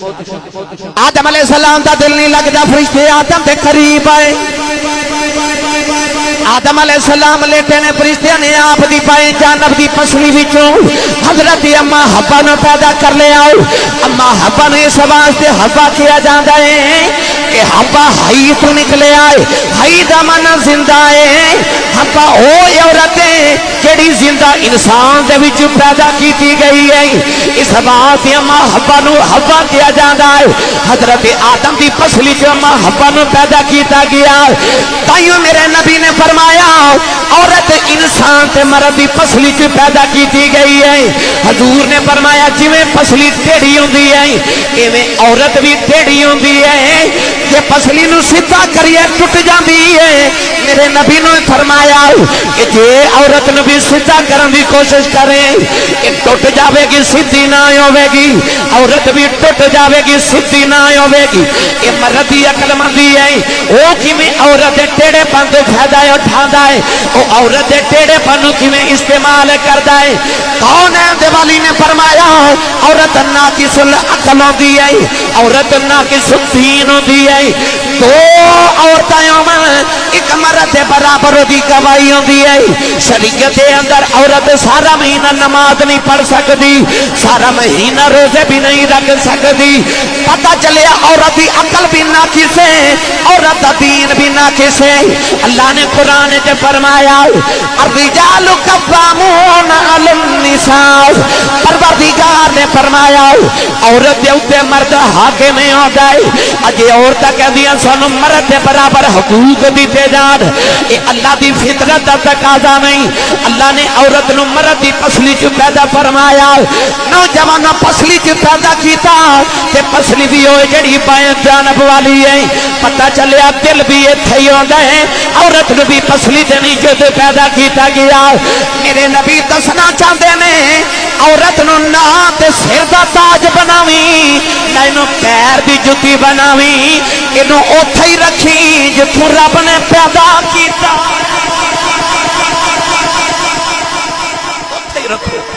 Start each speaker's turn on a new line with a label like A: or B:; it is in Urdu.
A: آدم علیہ السلام دا دل نہیں لگدا فرشتے آدم دے قریب آئے آدم علیہ السلام لیٹے نے فرشتیاں نے آپ دی پائے جانب دی پسلی وچوں حضرت اما حوا نو پیدا کر لے آؤ اما حوا نے اس واسطے حوا کیا جاندا ہے کہ حوا ہئی تو نکلے آئے ہئی دا معنی زندہ ہے حوا او عورت ہے جڑی زندہ انسان دے وچ پیدا کیتی گئی ہے اس واسطے اما حوا نو حوا کیا جاندا ہے حضرت آدم دی پسلی چ اما حوا نو پیدا کیتا گیا تائیوں میرے نبی نے فرمایا عورت انسان تے مرد دی پسلی چ پیدا کیتی گئی ہے حضور نے فرمایا جویں پسلی ٹیڑھی ہوندی ہے ایویں عورت بھی ٹیڑھی ہوندی ہے کہ پسلی نو سیدھا کریے ٹوٹ جاندی ہے میرے نبی نے فرمایا کہ جے عورت نو بھی سیدھا کرن دی کوشش کرے کہ ٹوٹ جاوے گی سیدھی نہ ہوے گی عورت بھی ٹوٹ جاوے گی سیدھی نہ ہوے گی یہ مرد دی عقل مندی ہے او کیویں عورت دے ٹیڑھے پن تو فائدہ اٹھاندا ہے او عورت دے ٹیڑھے پن نو کیویں استعمال کردا ہے کون ہے دیوالی نے فرمایا عورت ناقص العقل ہوندی ہے عورت ناقص الدین ہوندی ہے دو عورتاں ایک مرد دے برابر دی گواہی ہوندی ہے شریعت دے اندر عورت سارا مہینہ نماز نہیں پڑھ سکتی سارا مہینہ روزے بھی نہیں رکھ سکتی پتہ چلے عورت دی عقل بھی ناقص ہے عورت دا دین بھی ناقص ہے اللہ نے قرآن تے فرمایا الرجال قوامون علی النساء پروردگار نے فرمایا عورت دے اوتے مرد حاکم ہوندا ہے اجے عورتاں کہندیاں سانو مرد دے برابر حقوق دیتے جان اے اللہ دی فطرت دا تقاضا نہیں اللہ نے عورت نو مرد دی پسلی چ پیدا فرمایا نوجوان پسلی چ پیدا کیتا تے پسلی بھی ہوئے جڑی بائیں جانب والی ہے پتہ چلیا دل بھی ایتھے ہی ہوندا ہے عورت نو بھی پسلی تے نیچے تے پیدا کیتا گیا میرے نبی دسنا چاہندے نے عورت نو نہ تے سر دا تاج بناویں نہ اینو پیر دی جُتی بناویں اینو اوتھے ہی رکھی جتھوں رب نے پیدا کیتا اوتھے ہی رکھو